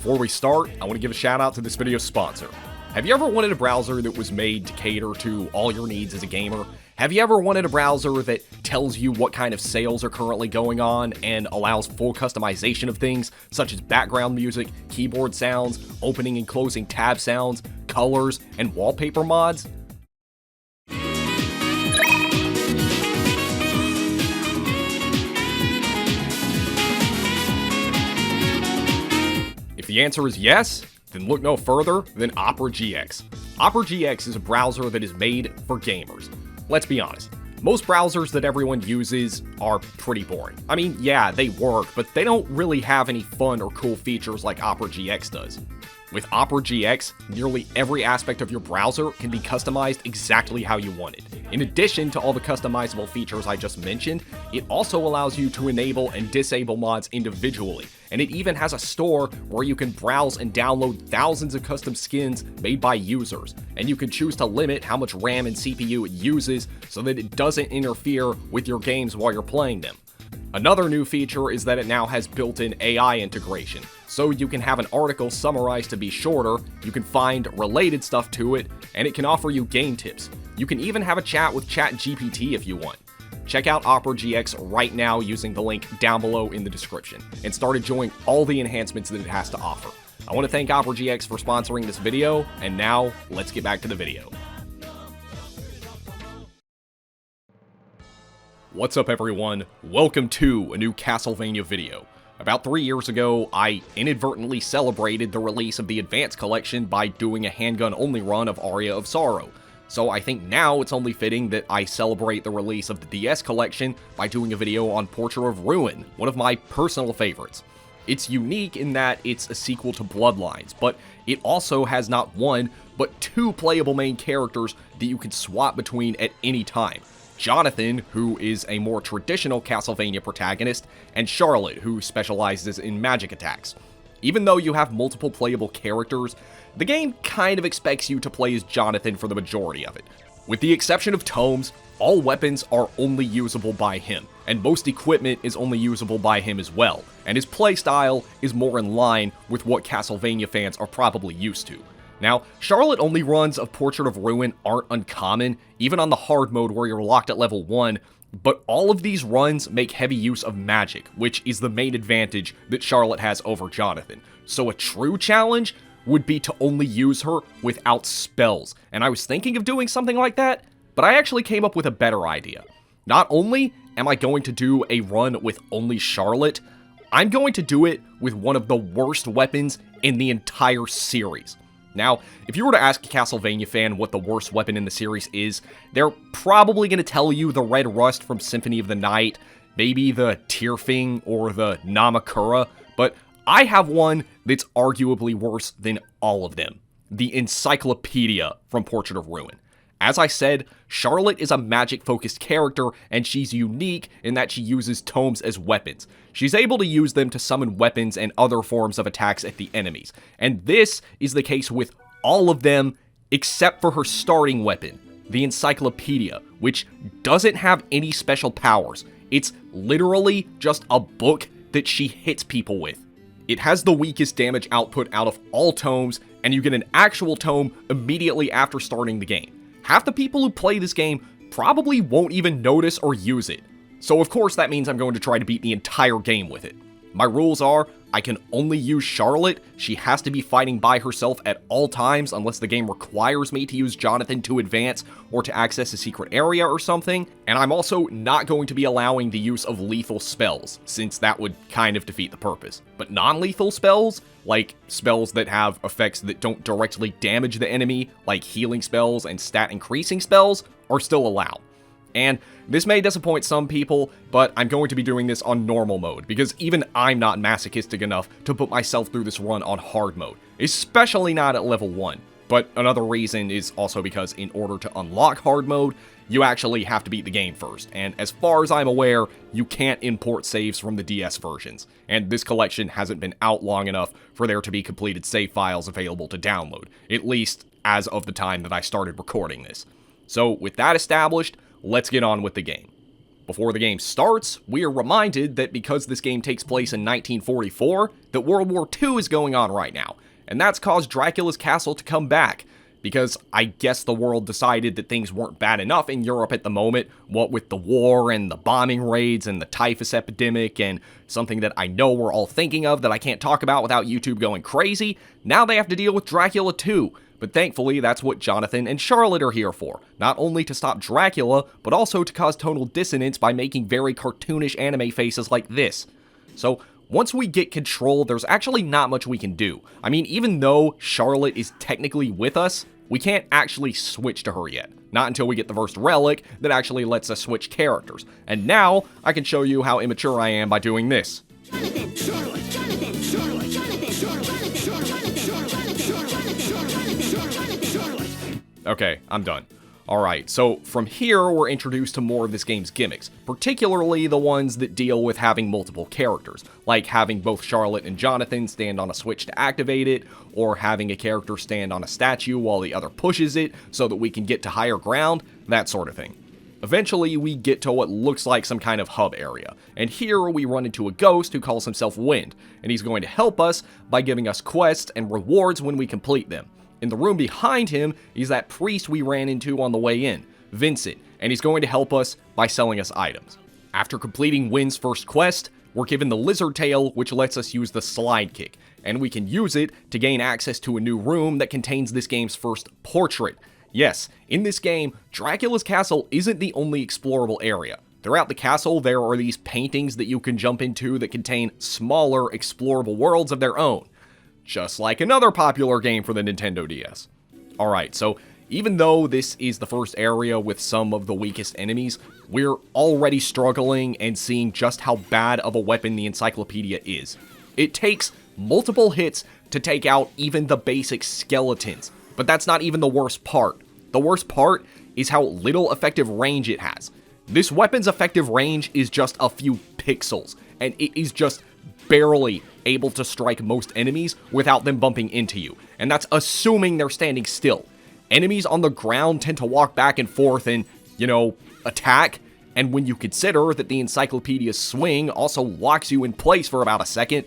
Before we start, I want to give a shout out to this video's sponsor. Have you ever wanted a browser that was made to cater to all your needs as a gamer? Have you ever wanted a browser that tells you what kind of sales are currently going on and allows full customization of things, such as background music, keyboard sounds, opening and closing tab sounds, colors, and wallpaper mods? If the answer is yes, then look no further than Opera GX. Opera GX is a browser that is made for gamers. Let's be honest, most browsers that everyone uses are pretty boring. I mean, yeah, they work, but they don't really have any fun or cool features like Opera GX does. With Opera GX, nearly every aspect of your browser can be customized exactly how you want it. In addition to all the customizable features I just mentioned, it also allows you to enable and disable mods individually, and it even has a store where you can browse and download thousands of custom skins made by users, and you can choose to limit how much RAM and CPU it uses so that it doesn't interfere with your games while you're playing them. Another new feature is that it now has built-in AI integration, so you can have an article summarized to be shorter, you can find related stuff to it, and it can offer you game tips. You can even have a chat with ChatGPT if you want. Check out Opera GX right now using the link down below in the description, and start enjoying all the enhancements that it has to offer. I want to thank Opera GX for sponsoring this video, and now, let's get back to the video. What's up everyone, welcome to a new Castlevania video. About 3 years ago, I inadvertently celebrated the release of the Advanced Collection by doing a handgun-only run of Aria of Sorrow. So I think now it's only fitting that I celebrate the release of the DS Collection by doing a video on Portrait of Ruin, one of my personal favorites. It's unique in that it's a sequel to Bloodlines, but it also has not one, but two playable main characters that you can swap between at any time. Jonathan, who is a more traditional Castlevania protagonist, and Charlotte, who specializes in magic attacks. Even though you have multiple playable characters, the game kind of expects you to play as Jonathan for the majority of it. With the exception of tomes, all weapons are only usable by him, and most equipment is only usable by him as well, and his playstyle is more in line with what Castlevania fans are probably used to. Now, Charlotte-only runs of Portrait of Ruin aren't uncommon, even on the hard mode where you're locked at level 1, but all of these runs make heavy use of magic, which is the main advantage that Charlotte has over Jonathan. So a true challenge would be to only use her without spells, and I was thinking of doing something like that, but I actually came up with a better idea. Not only am I going to do a run with only Charlotte, I'm going to do it with one of the worst weapons in the entire series. Now, if you were to ask a Castlevania fan what the worst weapon in the series is, they're probably going to tell you the Red Rust from Symphony of the Night, maybe the Tearfing or the Namakura, but I have one that's arguably worse than all of them, the Encyclopedia from Portrait of Ruin. As I said, Charlotte is a magic-focused character, and she's unique in that she uses tomes as weapons. She's able to use them to summon weapons and other forms of attacks at the enemies, and this is the case with all of them except for her starting weapon, the Encyclopedia, which doesn't have any special powers. It's literally just a book that she hits people with. It has the weakest damage output out of all tomes, and you get an actual tome immediately after starting the game. Half the people who play this game probably won't even notice or use it. So of course that means I'm going to try to beat the entire game with it. My rules are, I can only use Charlotte, she has to be fighting by herself at all times unless the game requires me to use Jonathan to advance or to access a secret area or something, and I'm also not going to be allowing the use of lethal spells, since that would kind of defeat the purpose. But non-lethal spells, like spells that have effects that don't directly damage the enemy, like healing spells and stat increasing spells, are still allowed. And this may disappoint some people, but I'm going to be doing this on normal mode, because even I'm not masochistic enough to put myself through this run on hard mode, especially not at level 1. But another reason is also because in order to unlock hard mode, you actually have to beat the game first, and as far as I'm aware, you can't import saves from the DS versions, and this collection hasn't been out long enough for there to be completed save files available to download, at least as of the time that I started recording this. So with that established, let's get on with the game. Before the game starts, we are reminded that because this game takes place in 1944, that World War II is going on right now, and that's caused Dracula's castle to come back, because I guess the world decided that things weren't bad enough in Europe at the moment, what with the war and the bombing raids and the typhus epidemic and something that I know we're all thinking of that I can't talk about without YouTube going crazy. Now they have to deal with Dracula too. But thankfully, that's what Jonathan and Charlotte are here for. Not only to stop Dracula, but also to cause tonal dissonance by making very cartoonish anime faces like this. So, once we get control, there's actually not much we can do. I mean, even though Charlotte is technically with us, we can't actually switch to her yet. Not until we get the first relic that actually lets us switch characters. And now, I can show you how immature I am by doing this. Jonathan, Charlotte, Jonathan, Charlotte, Jonathan, Charlotte, Charlotte, Charlotte. Okay, I'm done. Alright, so from here, we're introduced to more of this game's gimmicks, particularly the ones that deal with having multiple characters, like having both Charlotte and Jonathan stand on a switch to activate it, or having a character stand on a statue while the other pushes it so that we can get to higher ground, that sort of thing. Eventually, we get to what looks like some kind of hub area, and here we run into a ghost who calls himself Wind, and he's going to help us by giving us quests and rewards when we complete them. In the room behind him is that priest we ran into on the way in, Vincent, and he's going to help us by selling us items. After completing Wind's first quest, we're given the lizard tail, which lets us use the slide kick, and we can use it to gain access to a new room that contains this game's first portrait. Yes, in this game, Dracula's castle isn't the only explorable area. Throughout the castle, there are these paintings that you can jump into that contain smaller explorable worlds of their own. Just like another popular game for the Nintendo DS. Alright, so even though this is the first area with some of the weakest enemies, we're already struggling and seeing just how bad of a weapon the Encyclopedia is. It takes multiple hits to take out even the basic skeletons, but that's not even the worst part. The worst part is how little effective range it has. This weapon's effective range is just a few pixels, and it is just barely able to strike most enemies without them bumping into you, and that's assuming they're standing still. Enemies on the ground tend to walk back and forth and, attack, and when you consider that the Encyclopedia's swing also locks you in place for about a second,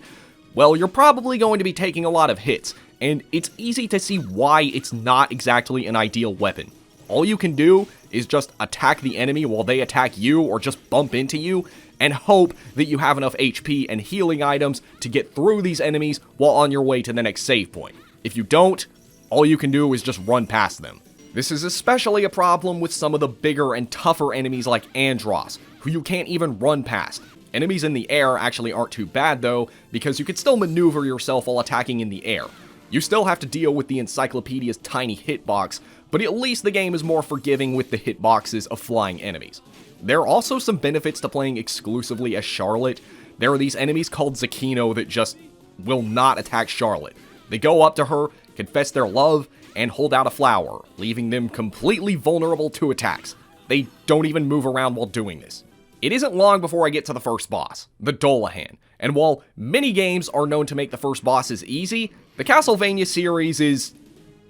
well, you're probably going to be taking a lot of hits, and it's easy to see why it's not exactly an ideal weapon. All you can do is just attack the enemy while they attack you, or just bump into you, and hope that you have enough HP and healing items to get through these enemies while on your way to the next save point. If you don't, all you can do is just run past them. This is especially a problem with some of the bigger and tougher enemies like Andros, who you can't even run past. Enemies in the air actually aren't too bad though, because you can still maneuver yourself while attacking in the air. You still have to deal with the Encyclopedia's tiny hitbox, but at least the game is more forgiving with the hitboxes of flying enemies. There are also some benefits to playing exclusively as Charlotte. There are these enemies called Zakino that just will not attack Charlotte. They go up to her, confess their love, and hold out a flower, leaving them completely vulnerable to attacks. They don't even move around while doing this. It isn't long before I get to the first boss, the Dolan, and while many games are known to make the first bosses easy, the Castlevania series is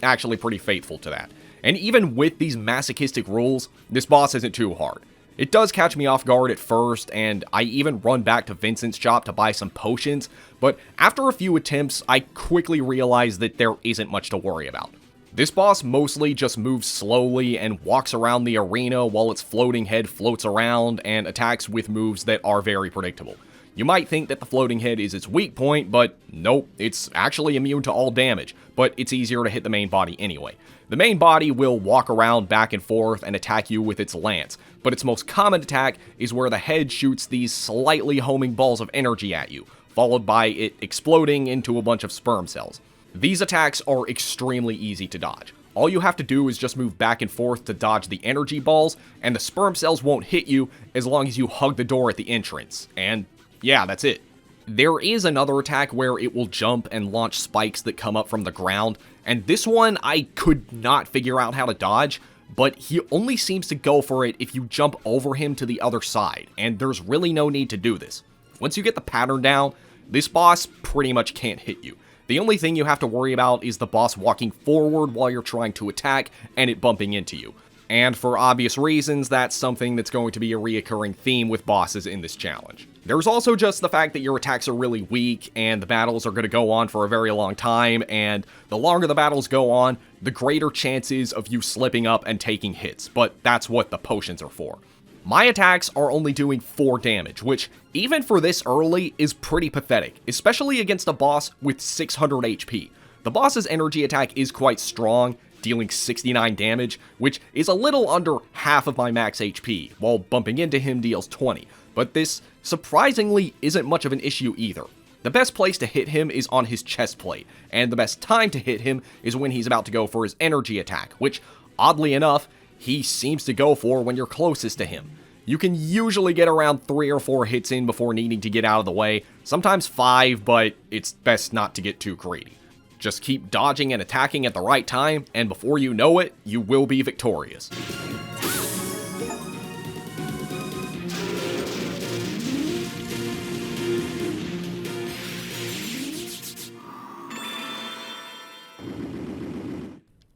actually pretty faithful to that. And even with these masochistic rules, this boss isn't too hard. It does catch me off guard at first, and I even run back to Vincent's shop to buy some potions, but after a few attempts, I quickly realize that there isn't much to worry about. This boss mostly just moves slowly and walks around the arena while its floating head floats around and attacks with moves that are very predictable. You might think that the floating head is its weak point, but nope, it's actually immune to all damage, but it's easier to hit the main body anyway. The main body will walk around back and forth and attack you with its lance, but its most common attack is where the head shoots these slightly homing balls of energy at you, followed by it exploding into a bunch of sperm cells. These attacks are extremely easy to dodge. All you have to do is just move back and forth to dodge the energy balls, and the sperm cells won't hit you as long as you hug the door at the entrance, and yeah, that's it. There is another attack where it will jump and launch spikes that come up from the ground, and this one I could not figure out how to dodge, but he only seems to go for it if you jump over him to the other side, and there's really no need to do this. Once you get the pattern down, this boss pretty much can't hit you. The only thing you have to worry about is the boss walking forward while you're trying to attack and it bumping into you. And for obvious reasons, that's something that's going to be a reoccurring theme with bosses in this challenge. There's also just the fact that your attacks are really weak, and the battles are going to go on for a very long time, and the longer the battles go on, the greater chances of you slipping up and taking hits, but that's what the potions are for. My attacks are only doing 4 damage, which, even for this early, is pretty pathetic, especially against a boss with 600 HP. The boss's energy attack is quite strong, dealing 69 damage, which is a little under half of my max HP, while bumping into him deals 20, but this surprisingly isn't much of an issue either. The best place to hit him is on his chest plate, and the best time to hit him is when he's about to go for his energy attack, which, oddly enough, he seems to go for when you're closest to him. You can usually get around 3 or 4 hits in before needing to get out of the way, sometimes 5, but it's best not to get too greedy. Just keep dodging and attacking at the right time, and before you know it, you will be victorious.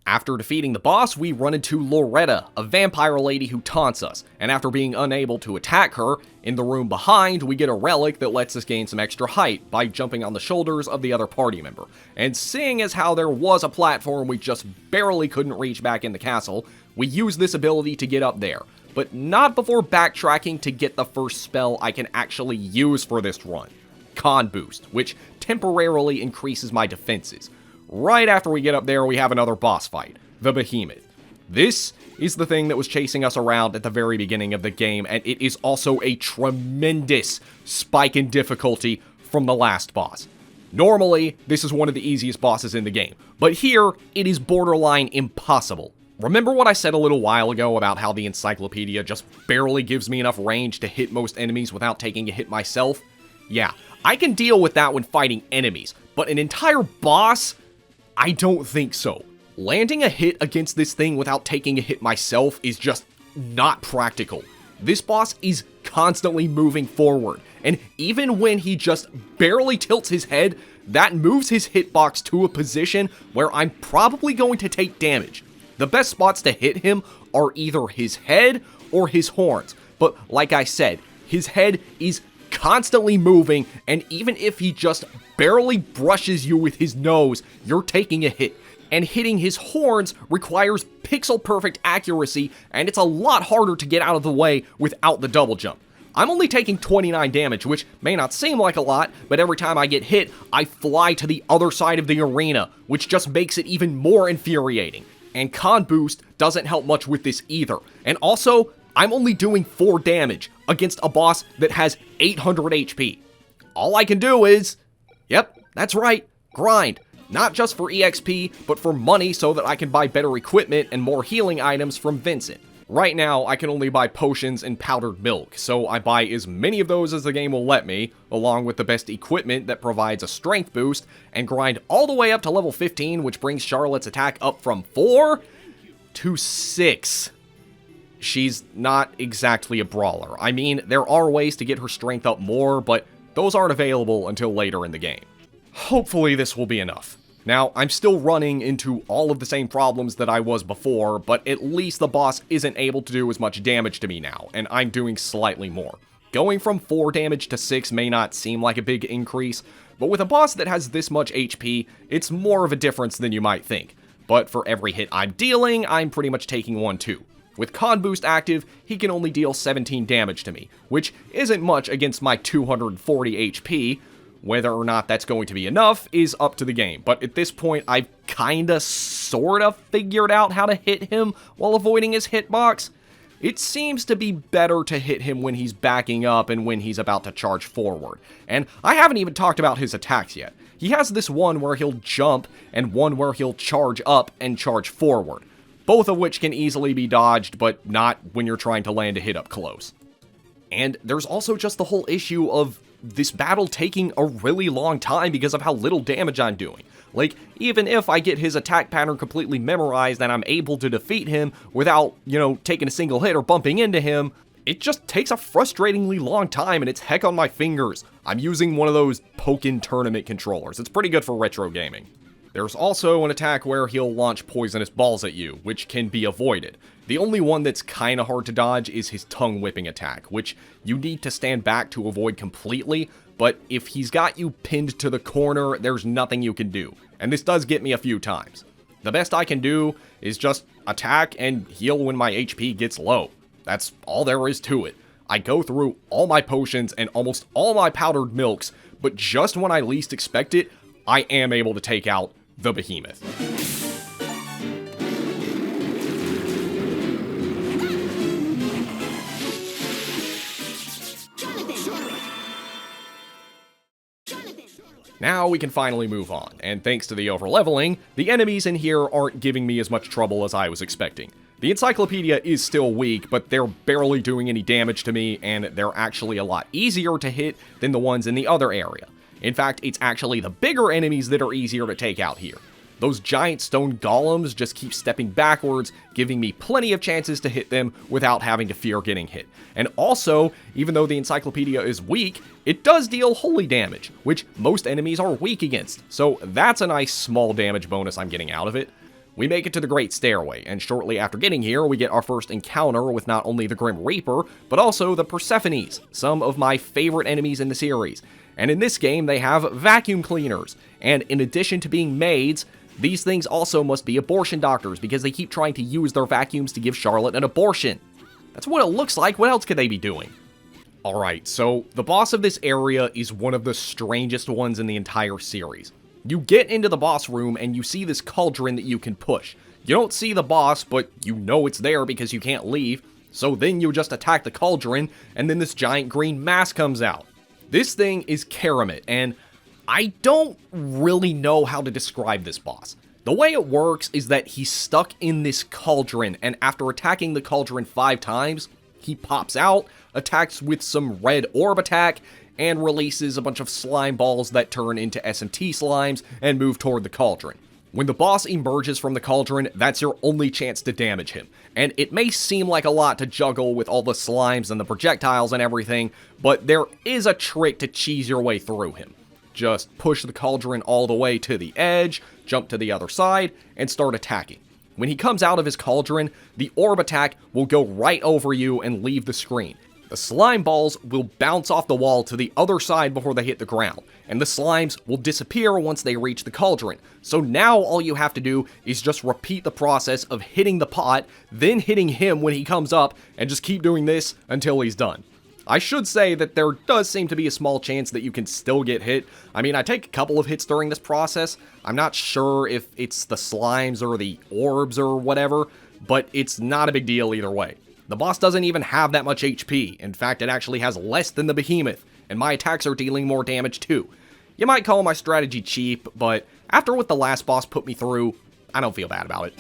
After defeating the boss, we run into Loretta, a vampire lady who taunts us, and after being unable to attack her, in the room behind, we get a relic that lets us gain some extra height by jumping on the shoulders of the other party member. And seeing as how there was a platform we just barely couldn't reach back in the castle, we use this ability to get up there, but not before backtracking to get the first spell I can actually use for this run, Con Boost, which temporarily increases my defenses. Right after we get up there, we have another boss fight, the Behemoth. This is the thing that was chasing us around at the very beginning of the game, and it is also a tremendous spike in difficulty from the last boss. Normally, this is one of the easiest bosses in the game, but here, it is borderline impossible. Remember what I said a little while ago about how the Encyclopedia just barely gives me enough range to hit most enemies without taking a hit myself? Yeah, I can deal with that when fighting enemies, but an entire boss? I don't think so. Landing a hit against this thing without taking a hit myself is just not practical. This boss is constantly moving forward, and even when he just barely tilts his head, that moves his hitbox to a position where I'm probably going to take damage. The best spots to hit him are either his head or his horns, but like I said, his head is constantly moving, and even if he just barely brushes you with his nose, you're taking a hit. And hitting his horns requires pixel-perfect accuracy, and it's a lot harder to get out of the way without the double jump. I'm only taking 29 damage, which may not seem like a lot, but every time I get hit, I fly to the other side of the arena, which just makes it even more infuriating. And Con Boost doesn't help much with this either. And also, I'm only doing 4 damage against a boss that has 800 HP. All I can do is, yep, that's right, grind. Not just for EXP, but for money so that I can buy better equipment and more healing items from Vincent. Right now, I can only buy potions and powdered milk, so I buy as many of those as the game will let me, along with the best equipment that provides a strength boost, and grind all the way up to level 15, which brings Charlotte's attack up from 4 to 6. She's not exactly a brawler. I mean, there are ways to get her strength up more, but those aren't available until later in the game. Hopefully this will be enough. Now, I'm still running into all of the same problems that I was before, but at least the boss isn't able to do as much damage to me now, and I'm doing slightly more. Going from 4 damage to 6 may not seem like a big increase, but with a boss that has this much HP, it's more of a difference than you might think. But for every hit I'm dealing, I'm pretty much taking one too. With Con Boost active, he can only deal 17 damage to me, which isn't much against my 240 HP. Whether or not that's going to be enough is up to the game, but at this point I've kinda sorta figured out how to hit him while avoiding his hitbox. It seems to be better to hit him when he's backing up and when he's about to charge forward. And I haven't even talked about his attacks yet. He has this one where he'll jump and one where he'll charge up and charge forward, both of which can easily be dodged, but not when you're trying to land a hit up close. And there's also just the whole issue of this battle taking a really long time because of how little damage I'm doing. Like, even if I get his attack pattern completely memorized and I'm able to defeat him without, taking a single hit or bumping into him, it just takes a frustratingly long time and it's heck on my fingers. I'm using one of those Pokken tournament controllers. It's pretty good for retro gaming. There's also an attack where he'll launch poisonous balls at you, which can be avoided. The only one that's kinda hard to dodge is his tongue whipping attack, which you need to stand back to avoid completely, but if he's got you pinned to the corner, there's nothing you can do, and this does get me a few times. The best I can do is just attack and heal when my HP gets low. That's all there is to it. I go through all my potions and almost all my powdered milks, but just when I least expect it, I am able to take out the Behemoth. Now we can finally move on, and thanks to the overleveling, the enemies in here aren't giving me as much trouble as I was expecting. The Encyclopedia is still weak, but they're barely doing any damage to me, and they're actually a lot easier to hit than the ones in the other area. In fact, it's actually the bigger enemies that are easier to take out here. Those giant stone golems just keep stepping backwards, giving me plenty of chances to hit them without having to fear getting hit. And also, even though the Encyclopedia is weak, it does deal holy damage, which most enemies are weak against, so that's a nice small damage bonus I'm getting out of it. We make it to the Great Stairway, and shortly after getting here, we get our first encounter with not only the Grim Reaper, but also the Persephones, some of my favorite enemies in the series. And in this game, they have vacuum cleaners, and in addition to being maids, these things also must be abortion doctors because they keep trying to use their vacuums to give Charlotte an abortion. That's what it looks like. What else could they be doing? Alright, so the boss of this area is one of the strangest ones in the entire series. You get into the boss room and you see this cauldron that you can push. You don't see the boss, but you know it's there because you can't leave, so then you just attack the cauldron and then this giant green mass comes out. This thing is Caram, and I don't really know how to describe this boss. The way it works is that he's stuck in this cauldron, and after attacking the cauldron 5 times, he pops out, attacks with some red orb attack, and releases a bunch of slime balls that turn into SMT slimes and move toward the cauldron. When the boss emerges from the cauldron, that's your only chance to damage him. And it may seem like a lot to juggle with all the slimes and the projectiles and everything, but there is a trick to cheese your way through him. Just push the cauldron all the way to the edge, jump to the other side, and start attacking. When he comes out of his cauldron, the orb attack will go right over you and leave the screen. The slime balls will bounce off the wall to the other side before they hit the ground, and the slimes will disappear once they reach the cauldron. So now all you have to do is just repeat the process of hitting the pot, then hitting him when he comes up, and just keep doing this until he's done. I should say that there does seem to be a small chance that you can still get hit. I mean, I take a couple of hits during this process. I'm not sure if it's the slimes or the orbs or whatever, but it's not a big deal either way. The boss doesn't even have that much HP. In fact, it actually has less than the Behemoth, and my attacks are dealing more damage too. You might call my strategy cheap, but after what the last boss put me through, I don't feel bad about it.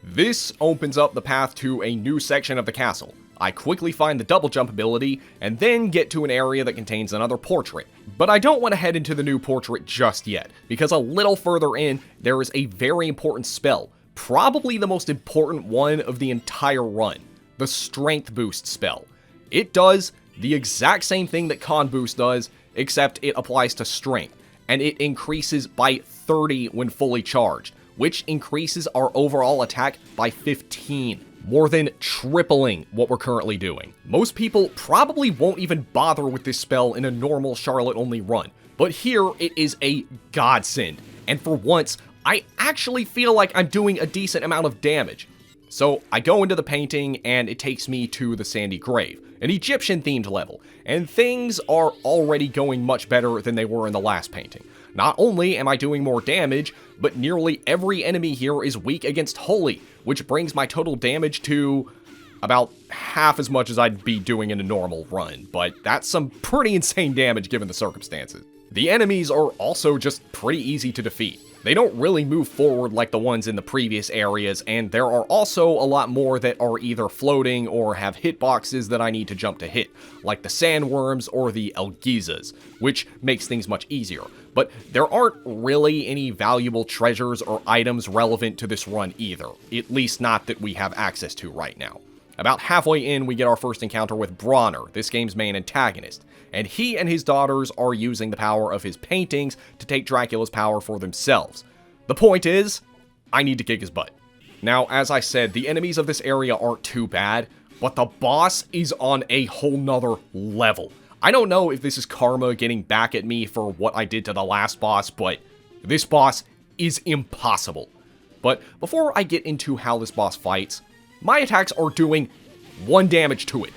This opens up the path to a new section of the castle. I quickly find the double jump ability, and then get to an area that contains another portrait. But I don't want to head into the new portrait just yet, because a little further in, there is a very important spell, probably the most important one of the entire run, the Strength Boost spell. It does the exact same thing that Con Boost does, except it applies to Strength, and it increases by 30 when fully charged, which increases our overall attack by 15. More than tripling what we're currently doing. Most people probably won't even bother with this spell in a normal Charlotte-only run, but here it is a godsend, and for once, I actually feel like I'm doing a decent amount of damage. So I go into the painting, and it takes me to the Sandy Grave, an Egyptian-themed level, and things are already going much better than they were in the last painting. Not only am I doing more damage, but nearly every enemy here is weak against Holy, which brings my total damage to about half as much as I'd be doing in a normal run, but that's some pretty insane damage given the circumstances. The enemies are also just pretty easy to defeat. They don't really move forward like the ones in the previous areas, and there are also a lot more that are either floating or have hitboxes that I need to jump to hit, like the sandworms or the Elgizas, which makes things much easier. But there aren't really any valuable treasures or items relevant to this run either, at least not that we have access to right now. About halfway in, we get our first encounter with Bronner, this game's main antagonist, and he and his daughters are using the power of his paintings to take Dracula's power for themselves. The point is, I need to kick his butt. Now, as I said, the enemies of this area aren't too bad, but the boss is on a whole nother level. I don't know if this is karma getting back at me for what I did to the last boss, but this boss is impossible. But before I get into how this boss fights, my attacks are doing 1 damage to it.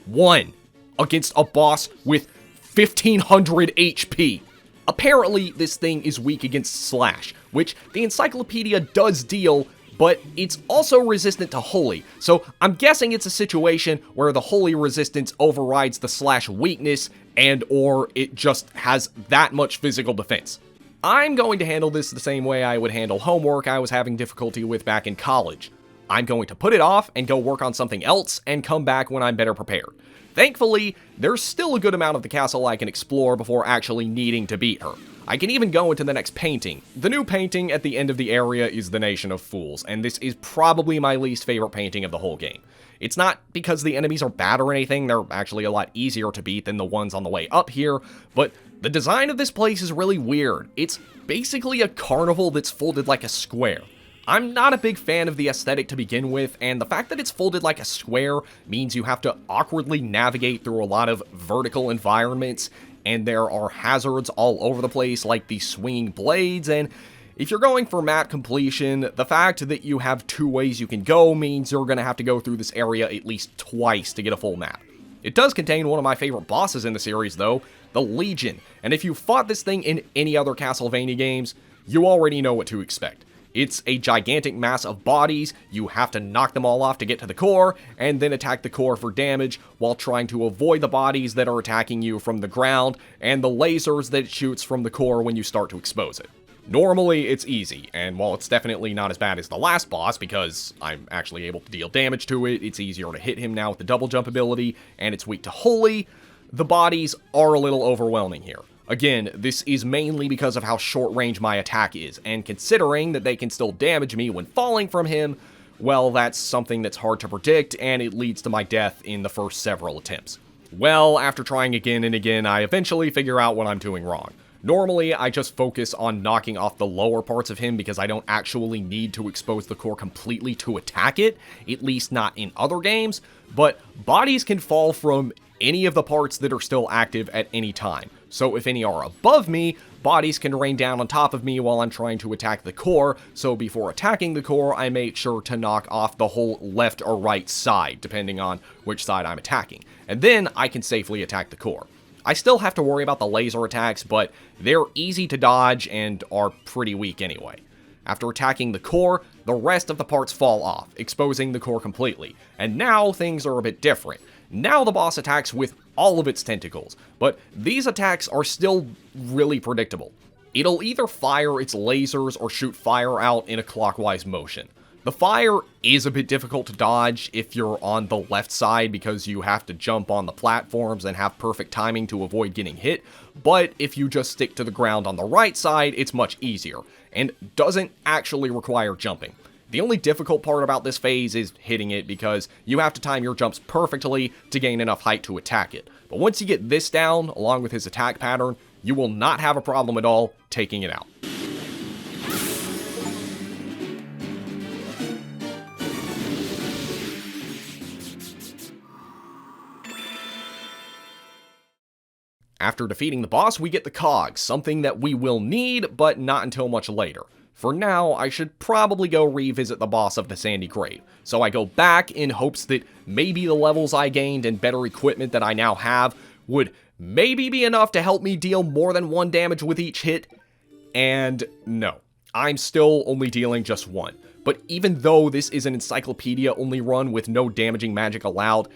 1. Against a boss with 1500 HP. Apparently, this thing is weak against Slash, which the Encyclopedia does deal, but it's also resistant to Holy, so I'm guessing it's a situation where the Holy resistance overrides the Slash weakness, and or it just has that much physical defense. I'm going to handle this the same way I would handle homework I was having difficulty with back in college. I'm going to put it off and go work on something else and come back when I'm better prepared. Thankfully, there's still a good amount of the castle I can explore before actually needing to beat her. I can even go into the next painting. The new painting at the end of the area is the Nation of Fools, and this is probably my least favorite painting of the whole game. It's not because the enemies are bad or anything, they're actually a lot easier to beat than the ones on the way up here, but the design of this place is really weird. It's basically a carnival that's folded like a square. I'm not a big fan of the aesthetic to begin with, and the fact that it's folded like a square means you have to awkwardly navigate through a lot of vertical environments, and there are hazards all over the place like these swinging blades, and if you're going for map completion, the fact that you have 2 ways you can go means you're going to have to go through this area at least twice to get a full map. It does contain one of my favorite bosses in the series though, the Legion, and if you fought this thing in any other Castlevania games, you already know what to expect. It's a gigantic mass of bodies, you have to knock them all off to get to the core, and then attack the core for damage while trying to avoid the bodies that are attacking you from the ground, and the lasers that it shoots from the core when you start to expose it. Normally, it's easy, and while it's definitely not as bad as the last boss, because I'm actually able to deal damage to it, it's easier to hit him now with the double jump ability, and it's weak to Holy, the bodies are a little overwhelming here. Again, this is mainly because of how short range my attack is, and considering that they can still damage me when falling from him, well, that's something that's hard to predict, and it leads to my death in the first several attempts. Well, after trying again and again, I eventually figure out what I'm doing wrong. Normally, I just focus on knocking off the lower parts of him because I don't actually need to expose the core completely to attack it, at least not in other games, but bodies can fall from any of the parts that are still active at any time. So if any are above me, bodies can rain down on top of me while I'm trying to attack the core, so before attacking the core, I make sure to knock off the whole left or right side, depending on which side I'm attacking. And then I can safely attack the core. I still have to worry about the laser attacks, but they're easy to dodge and are pretty weak anyway. After attacking the core, the rest of the parts fall off, exposing the core completely. And now things are a bit different. Now the boss attacks with all of its tentacles, but these attacks are still really predictable. It'll either fire its lasers or shoot fire out in a clockwise motion. The fire is a bit difficult to dodge if you're on the left side because you have to jump on the platforms and have perfect timing to avoid getting hit, but if you just stick to the ground on the right side, it's much easier, and doesn't actually require jumping. The only difficult part about this phase is hitting it because you have to time your jumps perfectly to gain enough height to attack it. But once you get this down, along with his attack pattern, you will not have a problem at all taking it out. After defeating the boss, we get the cogs, something that we will need, but not until much later. For now, I should probably go revisit the boss of the Sandy Grave, so I go back in hopes that maybe the levels I gained and better equipment that I now have would maybe be enough to help me deal more than 1 damage with each hit, and no, I'm still only dealing just 1. But even though this is an Encyclopedia only run with no damaging magic allowed,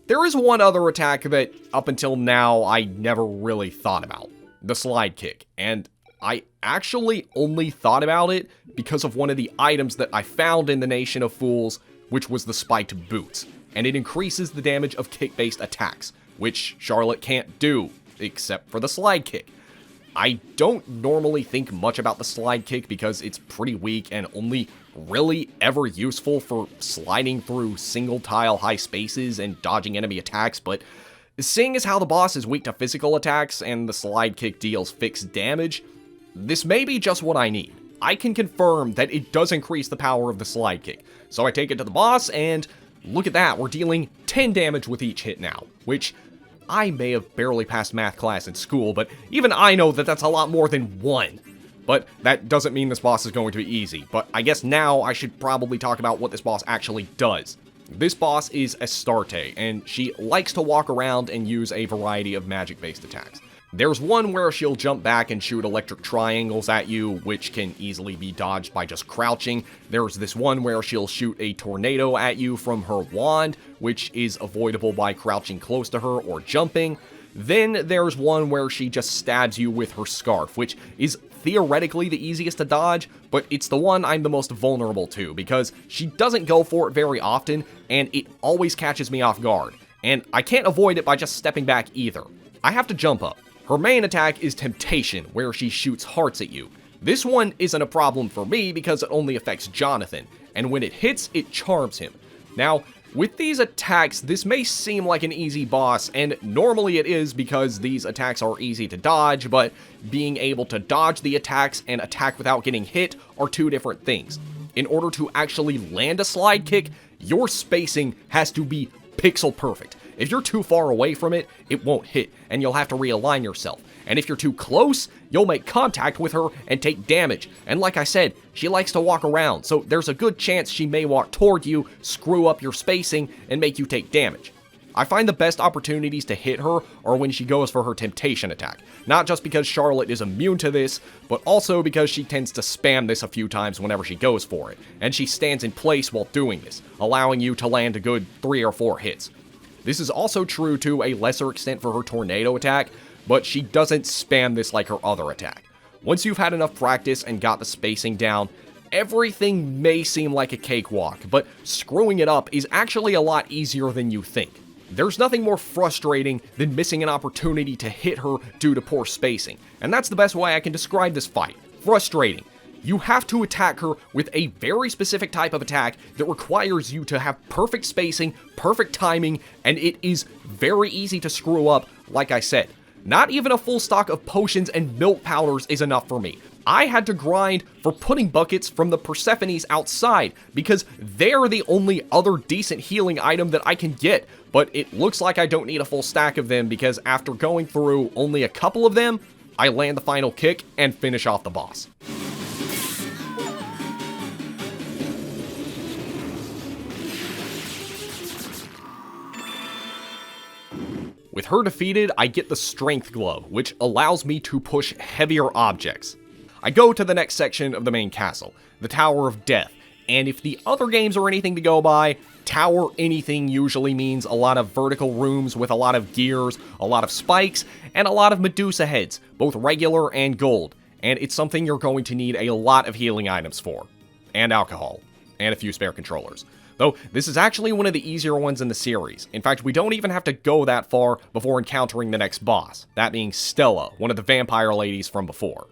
there is one other attack that, up until now, I never really thought about. the slide kick, and I actually only thought about it because of one of the items that I found in the Nation of Fools, which was the spiked boots, and it increases the damage of kick-based attacks, which Charlotte can't do, except for the slide kick. I don't normally think much about the slide kick because it's pretty weak and only really ever useful for sliding through single tile high spaces and dodging enemy attacks, but seeing as how the boss is weak to physical attacks and the slide kick deals fixed damage, this may be just what I need. I can confirm that it does increase the power of the slide kick, so I take it to the boss and look at that, we're dealing 10 damage with each hit now, which I may have barely passed math class in school, but even I know that that's a lot more than 1. But that doesn't mean this boss is going to be easy, but I guess now I should probably talk about what this boss actually does. This boss is Astarte, and she likes to walk around and use a variety of magic-based attacks. There's one where she'll jump back and shoot electric triangles at you, which can easily be dodged by just crouching. There's this one where she'll shoot a tornado at you from her wand, which is avoidable by crouching close to her or jumping. Then there's one where she just stabs you with her scarf, which is theoretically the easiest to dodge, but it's the one I'm the most vulnerable to, because she doesn't go for it very often, and it always catches me off guard. And I can't avoid it by just stepping back either. I have to jump up. Her main attack is Temptation, where she shoots hearts at you. This one isn't a problem for me because it only affects Jonathan, and when it hits, it charms him. Now, with these attacks, this may seem like an easy boss, and normally it is because these attacks are easy to dodge, but being able to dodge the attacks and attack without getting hit are two different things. In order to actually land a slide kick, your spacing has to be pixel perfect. If you're too far away from it, it won't hit, and you'll have to realign yourself. And if you're too close, you'll make contact with her and take damage. And like I said, she likes to walk around, so there's a good chance she may walk toward you, screw up your spacing, and make you take damage. I find the best opportunities to hit her are when she goes for her Temptation attack. Not just because Charlotte is immune to this, but also because she tends to spam this a few times whenever she goes for it, and she stands in place while doing this, allowing you to land a good 3 or 4 hits. This is also true to a lesser extent for her tornado attack, but she doesn't spam this like her other attack. Once you've had enough practice and got the spacing down, everything may seem like a cakewalk, but screwing it up is actually a lot easier than you think. There's nothing more frustrating than missing an opportunity to hit her due to poor spacing, and that's the best way I can describe this fight. Frustrating. You have to attack her with a very specific type of attack that requires you to have perfect spacing, perfect timing, and it is very easy to screw up, like I said. Not even a full stock of potions and milk powders is enough for me. I had to grind for pudding buckets from the Persephones outside, because they're the only other decent healing item that I can get, but it looks like I don't need a full stack of them because after going through only a couple of them, I land the final kick and finish off the boss. With her defeated, I get the Strength Glove, which allows me to push heavier objects. I go to the next section of the main castle, the Tower of Death, and if the other games are anything to go by, Tower anything usually means a lot of vertical rooms with a lot of gears, a lot of spikes, and a lot of Medusa heads, both regular and gold, and it's something you're going to need a lot of healing items for, and alcohol, and a few spare controllers. Though, this is actually one of the easier ones in the series. In fact, we don't even have to go that far before encountering the next boss, that being Stella, one of the vampire ladies from before.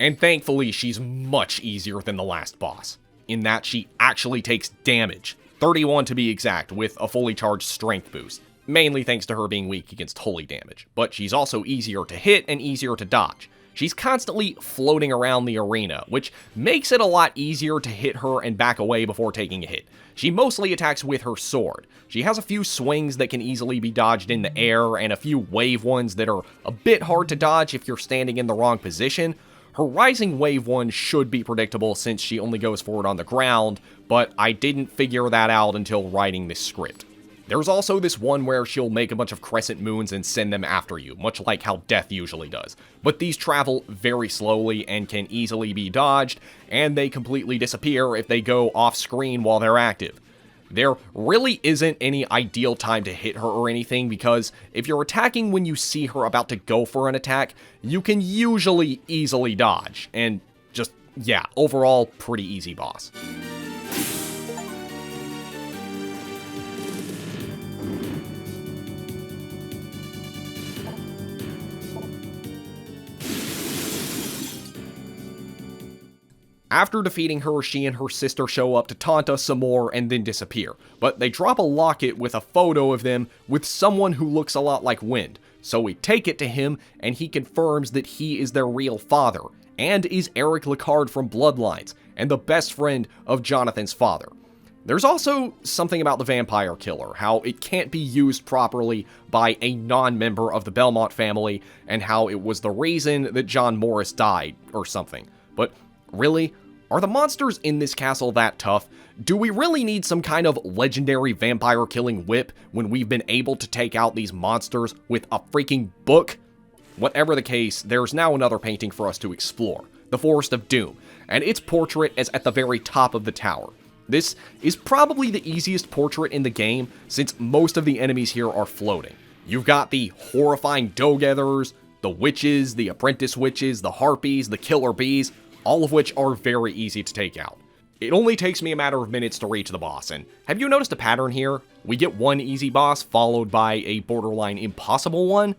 And thankfully, she's much easier than the last boss, in that she actually takes damage, 31 to be exact, with a fully charged strength boost, mainly thanks to her being weak against holy damage, but she's also easier to hit and easier to dodge. She's constantly floating around the arena, which makes it a lot easier to hit her and back away before taking a hit. She mostly attacks with her sword. She has a few swings that can easily be dodged in the air, and a few wave ones that are a bit hard to dodge if you're standing in the wrong position. Her rising wave one should be predictable since she only goes forward on the ground, but I didn't figure that out until writing this script. There's also this one where she'll make a bunch of crescent moons and send them after you, much like how Death usually does. But these travel very slowly and can easily be dodged, and they completely disappear if they go off screen while they're active. There really isn't any ideal time to hit her or anything, because if you're attacking when you see her about to go for an attack, you can usually easily dodge, and just, yeah, overall, pretty easy boss. After defeating her, she and her sister show up to taunt us some more and then disappear, but they drop a locket with a photo of them with someone who looks a lot like Wind, so we take it to him and he confirms that he is their real father, and is Eric Lecard from Bloodlines, and the best friend of Jonathan's father. There's also something about the vampire killer, how it can't be used properly by a non-member of the Belmont family, and how it was the reason that John Morris died, or something. But really? Are the monsters in this castle that tough? Do we really need some kind of legendary vampire killing whip when we've been able to take out these monsters with a freaking book? Whatever the case, there's now another painting for us to explore, the Forest of Doom, and its portrait is at the very top of the tower. This is probably the easiest portrait in the game, since most of the enemies here are floating. You've got the horrifying doe-gatherers, the witches, the apprentice witches, the harpies, the killer bees, all of which are very easy to take out. It only takes me a matter of minutes to reach the boss, and have you noticed a pattern here? We get one easy boss followed by a borderline impossible one?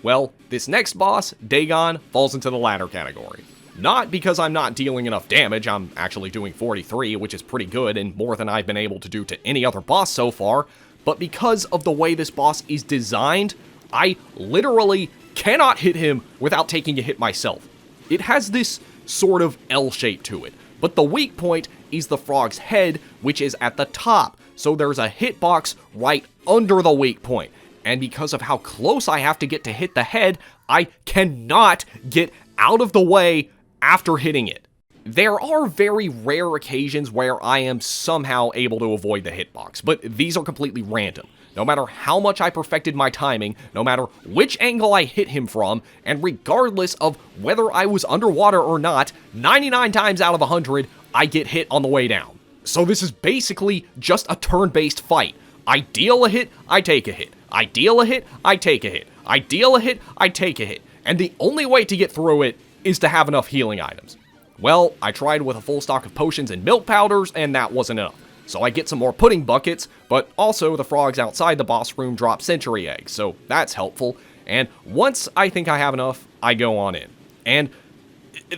Well, this next boss, Dagon, falls into the latter category. Not because I'm not dealing enough damage, I'm actually doing 43, which is pretty good and more than I've been able to do to any other boss so far, but because of the way this boss is designed, I literally cannot hit him without taking a hit myself. It has this sort of L shape to it, but the weak point is the frog's head, which is at the top, so there's a hitbox right under the weak point, and because of how close I have to get to hit the head, I cannot get out of the way after hitting it. There are very rare occasions where I am somehow able to avoid the hitbox, but these are completely random. No matter how much I perfected my timing, no matter which angle I hit him from, and regardless of whether I was underwater or not, 99 times out of 100, I get hit on the way down. So this is basically just a turn-based fight. I deal a hit, I take a hit. I deal a hit, I take a hit. I deal a hit, I take a hit. And the only way to get through it is to have enough healing items. Well, I tried with a full stock of potions and milk powders, and that wasn't enough. So I get some more pudding buckets, but also the frogs outside the boss room drop century eggs, so that's helpful. And once I think I have enough, I go on in. And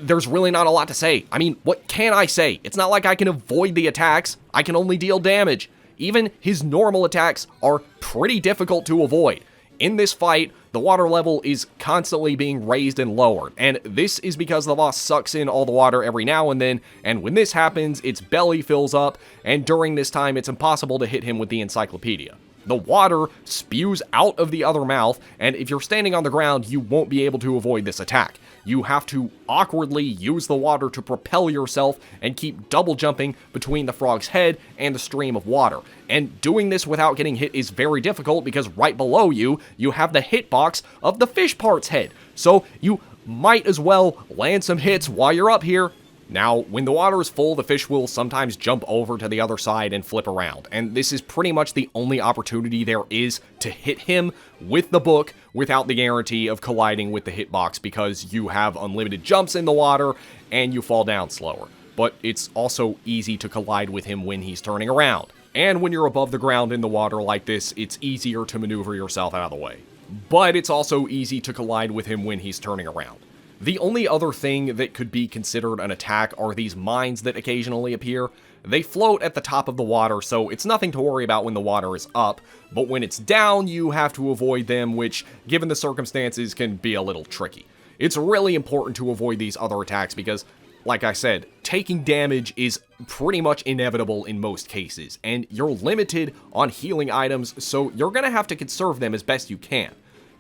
there's really not a lot to say. I mean, what can I say? It's not like I can avoid the attacks. I can only deal damage. Even his normal attacks are pretty difficult to avoid. In this fight, the water level is constantly being raised and lowered, and this is because the boss sucks in all the water every now and then, and when this happens, its belly fills up, and during this time, it's impossible to hit him with the Encyclopedia. The water spews out of the other mouth, and if you're standing on the ground, you won't be able to avoid this attack. You have to awkwardly use the water to propel yourself and keep double jumping between the frog's head and the stream of water. And doing this without getting hit is very difficult because right below you, you have the hitbox of the fish part's head. So you might as well land some hits while you're up here. Now, when the water is full, the fish will sometimes jump over to the other side and flip around, and this is pretty much the only opportunity there is to hit him with the book without the guarantee of colliding with the hitbox because you have unlimited jumps in the water and you fall down slower. But it's also easy to collide with him when he's turning around. And when you're above the ground in the water like this, it's easier to maneuver yourself out of the way. But it's also easy to collide with him when he's turning around. The only other thing that could be considered an attack are these mines that occasionally appear. They float at the top of the water, so it's nothing to worry about when the water is up, but when it's down, you have to avoid them, which, given the circumstances, can be a little tricky. It's really important to avoid these other attacks because, like I said, taking damage is pretty much inevitable in most cases, and you're limited on healing items, so you're gonna have to conserve them as best you can.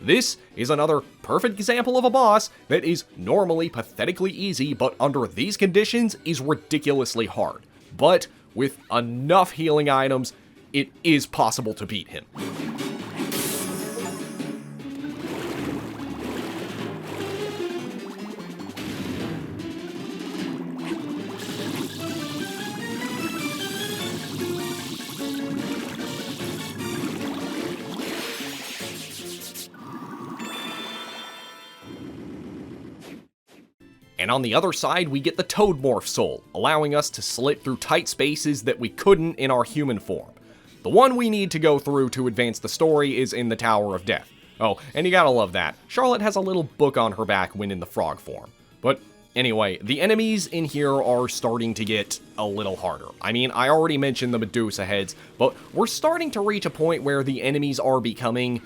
This is another perfect example of a boss that is normally pathetically easy, but under these conditions is ridiculously hard. But with enough healing items, it is possible to beat him. And on the other side, we get the Toad Morph Soul, allowing us to slit through tight spaces that we couldn't in our human form. The one we need to go through to advance the story is in the Tower of Death. Oh, and you gotta love that. Charlotte has a little book on her back when in the frog form. But anyway, the enemies in here are starting to get a little harder. I mean, I already mentioned the Medusa heads, but we're starting to reach a point where the enemies are becoming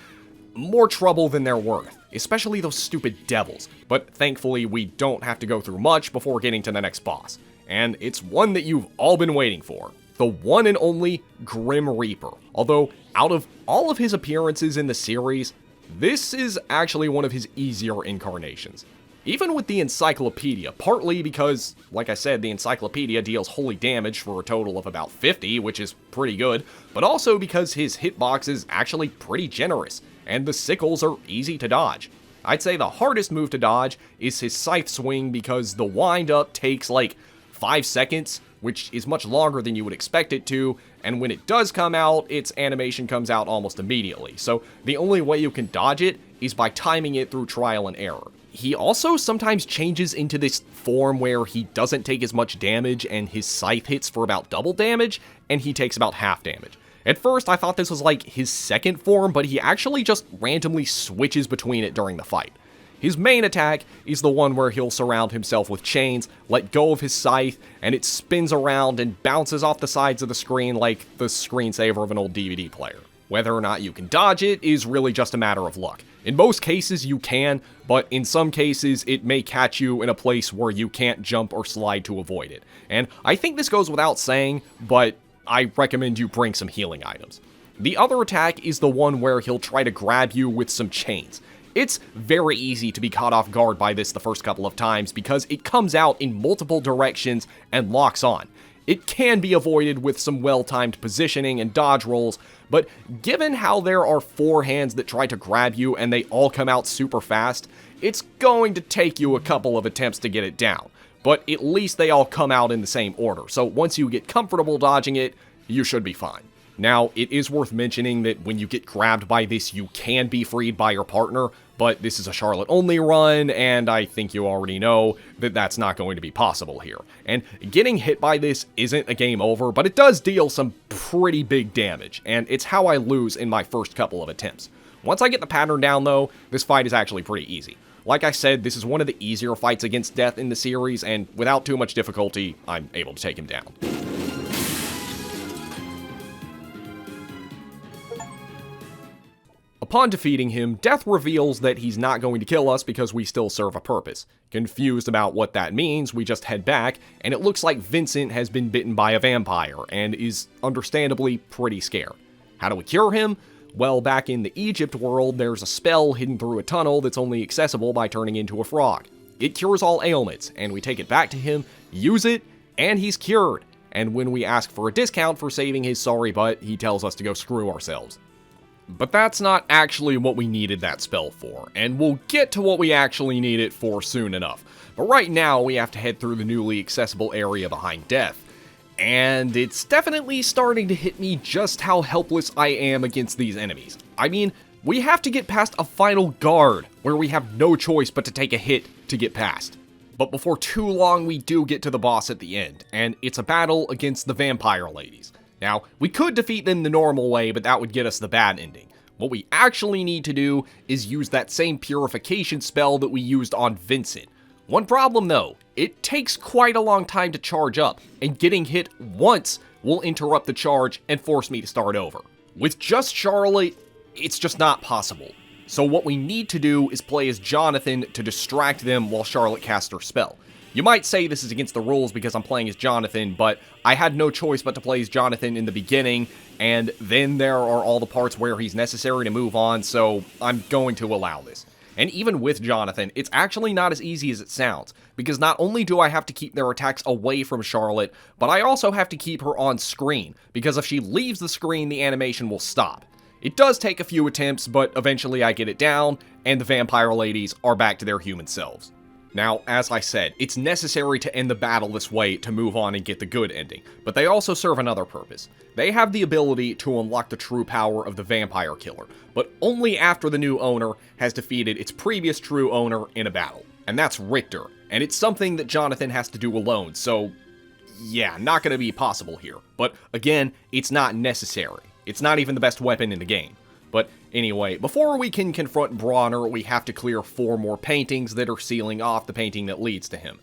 more trouble than they're worth, especially those stupid devils. But thankfully, we don't have to go through much before getting to the next boss. And it's one that you've all been waiting for. The one and only Grim Reaper. Although, out of all of his appearances in the series, this is actually one of his easier incarnations. Even with the Encyclopedia, partly because, like I said, the Encyclopedia deals holy damage for a total of about 50, which is pretty good, but also because his hitbox is actually pretty generous, and the sickles are easy to dodge. I'd say the hardest move to dodge is his scythe swing because the wind-up takes like 5 seconds, which is much longer than you would expect it to, and when it does come out, its animation comes out almost immediately, so the only way you can dodge it is by timing it through trial and error. He also sometimes changes into this form where he doesn't take as much damage and his scythe hits for about double damage, and he takes about half damage. At first, I thought this was like his second form, but he actually just randomly switches between it during the fight. His main attack is the one where he'll surround himself with chains, let go of his scythe, and it spins around and bounces off the sides of the screen like the screensaver of an old DVD player. Whether or not you can dodge it is really just a matter of luck. In most cases you can, but in some cases it may catch you in a place where you can't jump or slide to avoid it. And I think this goes without saying, but I recommend you bring some healing items. The other attack is the one where he'll try to grab you with some chains. It's very easy to be caught off guard by this the first couple of times because it comes out in multiple directions and locks on. It can be avoided with some well-timed positioning and dodge rolls, but given how there are 4 hands that try to grab you and they all come out super fast, it's going to take you a couple of attempts to get it down. But at least they all come out in the same order, so once you get comfortable dodging it, you should be fine. Now, it is worth mentioning that when you get grabbed by this, you can be freed by your partner, but this is a Charlotte-only run, and I think you already know that that's not going to be possible here. And getting hit by this isn't a game over, but it does deal some pretty big damage, and it's how I lose in my first couple of attempts. Once I get the pattern down, though, this fight is actually pretty easy. Like I said, this is one of the easier fights against death in the series, and without too much difficulty, I'm able to take him down. Upon defeating him, Death reveals that he's not going to kill us because we still serve a purpose. Confused about what that means, we just head back, and it looks like Vincent has been bitten by a vampire, and is understandably pretty scared. How do we cure him? Well, back in the Egypt world, there's a spell hidden through a tunnel that's only accessible by turning into a frog. It cures all ailments, and we take it back to him, use it, and he's cured. And when we ask for a discount for saving his sorry butt, he tells us to go screw ourselves. But that's not actually what we needed that spell for, and we'll get to what we actually need it for soon enough. But right now, we have to head through the newly accessible area behind Death. And it's definitely starting to hit me just how helpless I am against these enemies. I mean, we have to get past a final guard, where we have no choice but to take a hit to get past. But before too long, we do get to the boss at the end, and it's a battle against the vampire ladies. Now, we could defeat them the normal way, but that would get us the bad ending. What we actually need to do is use that same purification spell that we used on Vincent. One problem though, it takes quite a long time to charge up, and getting hit once will interrupt the charge and force me to start over. With just Charlotte, it's just not possible. So what we need to do is play as Jonathan to distract them while Charlotte casts her spell. You might say this is against the rules because I'm playing as Jonathan, but I had no choice but to play as Jonathan in the beginning, and then there are all the parts where he's necessary to move on, so I'm going to allow this. And even with Jonathan, it's actually not as easy as it sounds, because not only do I have to keep their attacks away from Charlotte, but I also have to keep her on screen, because if she leaves the screen, the animation will stop. It does take a few attempts, but eventually I get it down, and the vampire ladies are back to their human selves. Now, as I said, it's necessary to end the battle this way to move on and get the good ending, but they also serve another purpose. They have the ability to unlock the true power of the vampire killer, but only after the new owner has defeated its previous true owner in a battle. And that's Richter, and it's something that Jonathan has to do alone, so yeah, not gonna be possible here. But again, it's not necessary. It's not even the best weapon in the game. But anyway, before we can confront Bronner, we have to clear 4 more paintings that are sealing off the painting that leads to him.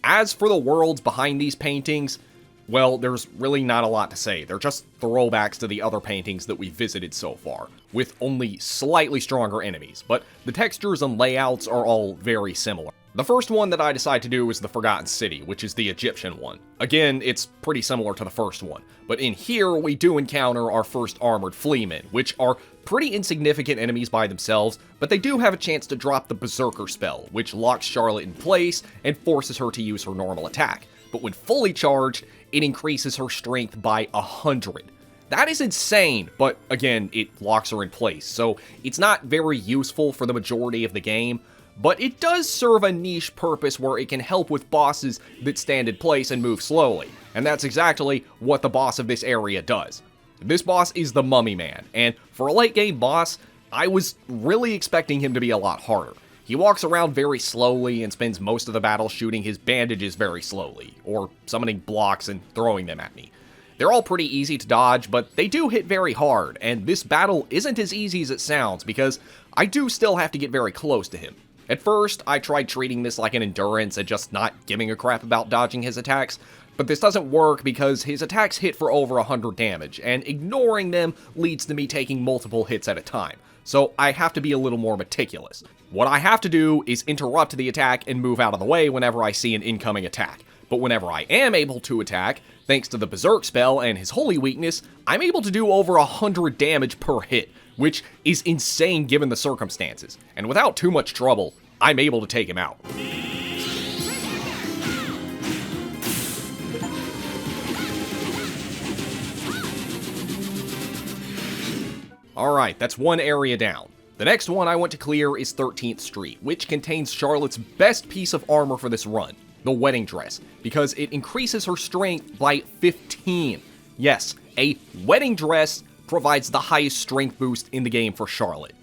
As for the worlds behind these paintings, well, there's really not a lot to say. They're just throwbacks to the other paintings that we've visited so far, with only slightly stronger enemies, but the textures and layouts are all very similar. The first one that I decide to do is the Forgotten City, which is the Egyptian one. Again, it's pretty similar to the first one, but in here we do encounter our first armored fleamen, which are pretty insignificant enemies by themselves, but they do have a chance to drop the Berserker spell, which locks Charlotte in place and forces her to use her normal attack. But when fully charged, it increases her strength by 100. That is insane, but again, it locks her in place, so it's not very useful for the majority of the game, but it does serve a niche purpose where it can help with bosses that stand in place and move slowly, and that's exactly what the boss of this area does. This boss is the Mummy Man, and for a late game boss, I was really expecting him to be a lot harder. He walks around very slowly and spends most of the battle shooting his bandages very slowly, or summoning blocks and throwing them at me. They're all pretty easy to dodge, but they do hit very hard, and this battle isn't as easy as it sounds because I do still have to get very close to him. At first, I tried treating this like an endurance and just not giving a crap about dodging his attacks, but this doesn't work because his attacks hit for over 100 damage, and ignoring them leads to me taking multiple hits at a time, so I have to be a little more meticulous. What I have to do is interrupt the attack and move out of the way whenever I see an incoming attack, but whenever I am able to attack, thanks to the Berserk spell and his holy weakness, I'm able to do over 100 damage per hit, which is insane given the circumstances, and without too much trouble, I'm able to take him out. Alright, that's one area down. The next one I want to clear is 13th Street, which contains Charlotte's best piece of armor for this run, the wedding dress, because it increases her strength by 15. Yes, a wedding dress provides the highest strength boost in the game for Charlotte.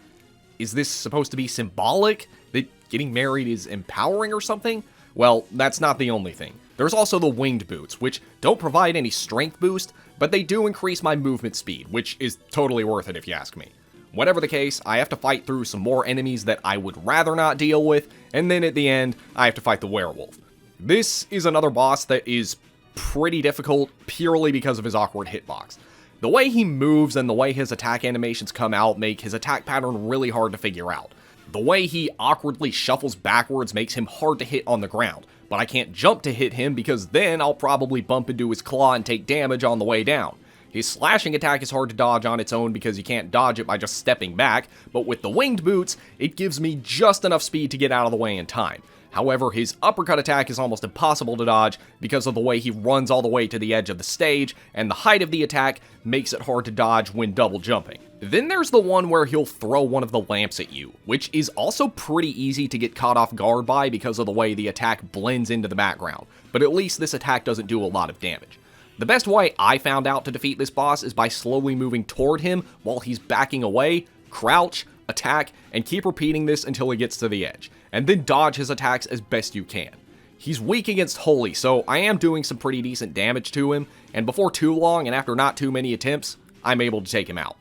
Is this supposed to be symbolic? That getting married is empowering or something? Well, that's not the only thing. There's also the winged boots, which don't provide any strength boost, but they do increase my movement speed, which is totally worth it if you ask me. Whatever the case, I have to fight through some more enemies that I would rather not deal with, and then at the end, I have to fight the werewolf. This is another boss that is pretty difficult purely because of his awkward hitbox. The way he moves and the way his attack animations come out make his attack pattern really hard to figure out. The way he awkwardly shuffles backwards makes him hard to hit on the ground, but I can't jump to hit him because then I'll probably bump into his claw and take damage on the way down. His slashing attack is hard to dodge on its own because you can't dodge it by just stepping back, but with the winged boots, it gives me just enough speed to get out of the way in time. However, his uppercut attack is almost impossible to dodge because of the way he runs all the way to the edge of the stage, and the height of the attack makes it hard to dodge when double jumping. Then there's the one where he'll throw one of the lamps at you, which is also pretty easy to get caught off guard by because of the way the attack blends into the background, but at least this attack doesn't do a lot of damage. The best way I found out to defeat this boss is by slowly moving toward him while he's backing away, crouch, attack, and keep repeating this until he gets to the edge, and then dodge his attacks as best you can. He's weak against Holy, so I am doing some pretty decent damage to him, and before too long and after not too many attempts, I'm able to take him out.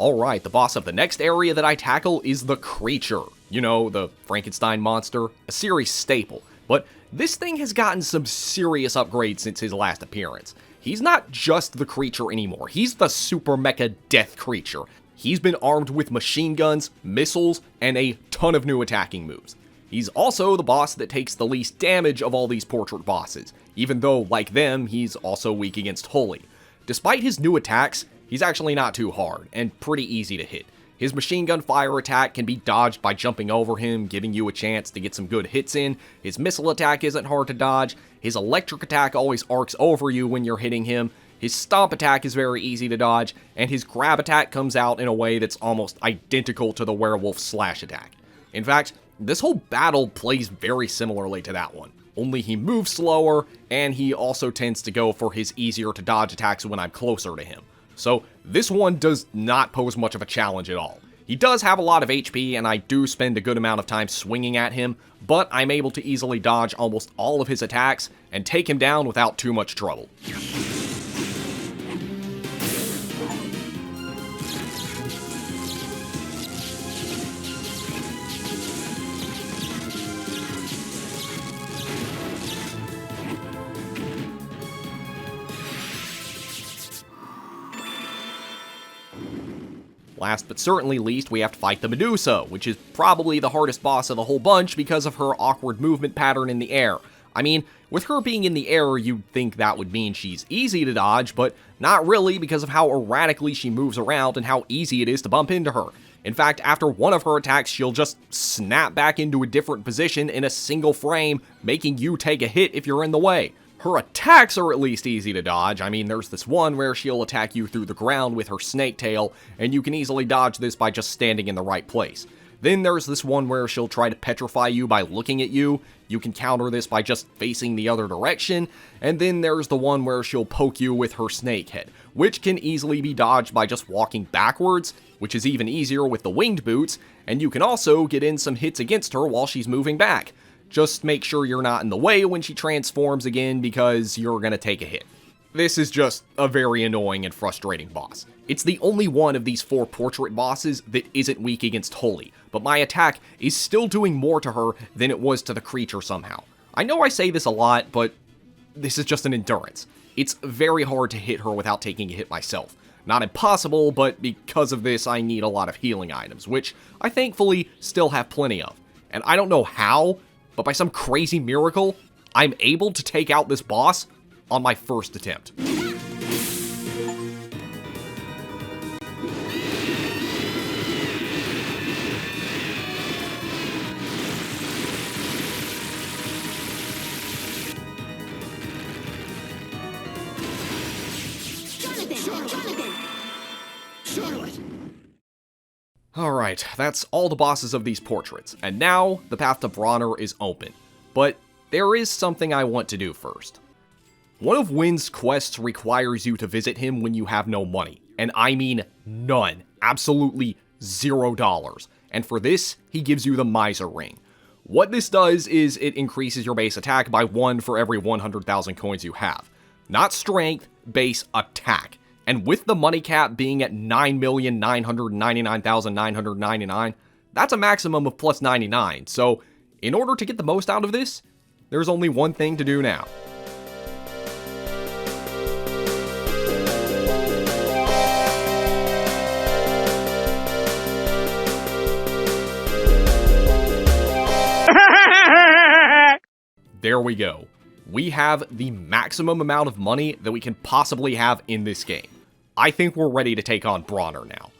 Alright, the boss of the next area that I tackle is the Creature. You know, the Frankenstein monster, a series staple. But this thing has gotten some serious upgrades since his last appearance. He's not just the Creature anymore, he's the Super Mecha Death Creature. He's been armed with machine guns, missiles, and a ton of new attacking moves. He's also the boss that takes the least damage of all these portrait bosses, even though, like them, he's also weak against Holy. Despite his new attacks, he's actually not too hard, and pretty easy to hit. His machine gun fire attack can be dodged by jumping over him, giving you a chance to get some good hits in. His missile attack isn't hard to dodge. His electric attack always arcs over you when you're hitting him. His stomp attack is very easy to dodge, and his grab attack comes out in a way that's almost identical to the werewolf slash attack. In fact, this whole battle plays very similarly to that one, only he moves slower, and he also tends to go for his easier to dodge attacks when I'm closer to him. So this one does not pose much of a challenge at all. He does have a lot of HP, and I do spend a good amount of time swinging at him, but I'm able to easily dodge almost all of his attacks and take him down without too much trouble. Last but certainly least, we have to fight the Medusa, which is probably the hardest boss of the whole bunch because of her awkward movement pattern in the air. I mean, with her being in the air, you'd think that would mean she's easy to dodge, but not really because of how erratically she moves around and how easy it is to bump into her. In fact, after one of her attacks, she'll just snap back into a different position in a single frame, making you take a hit if you're in the way. Her attacks are at least easy to dodge. I mean, there's this one where she'll attack you through the ground with her snake tail, and you can easily dodge this by just standing in the right place. Then there's this one where she'll try to petrify you by looking at you. You can counter this by just facing the other direction. And then there's the one where she'll poke you with her snake head, which can easily be dodged by just walking backwards, which is even easier with the winged boots, and you can also get in some hits against her while she's moving back. Just make sure you're not in the way when she transforms again, because you're gonna take a hit. This is just a very annoying and frustrating boss. It's the only one of these 4 portrait bosses that isn't weak against Holy, but my attack is still doing more to her than it was to the creature somehow. I know I say this a lot, but this is just an endurance. It's very hard to hit her without taking a hit myself. Not impossible, but because of this I need a lot of healing items, which I thankfully still have plenty of. And I don't know how, but by some crazy miracle, I'm able to take out this boss on my first attempt. Alright, that's all the bosses of these portraits, and now the path to Bronner is open. But there is something I want to do first. One of Wynn's quests requires you to visit him when you have no money, and I mean none, absolutely $0. And for this, he gives you the Miser Ring. What this does is it increases your base attack by 1 for every 100,000 coins you have. Not strength, base attack. And with the money cap being at 9,999,999, that's a maximum of plus 99. So, in order to get the most out of this, there's only one thing to do now. There we go. We have the maximum amount of money that we can possibly have in this game. I think we're ready to take on Bronner now.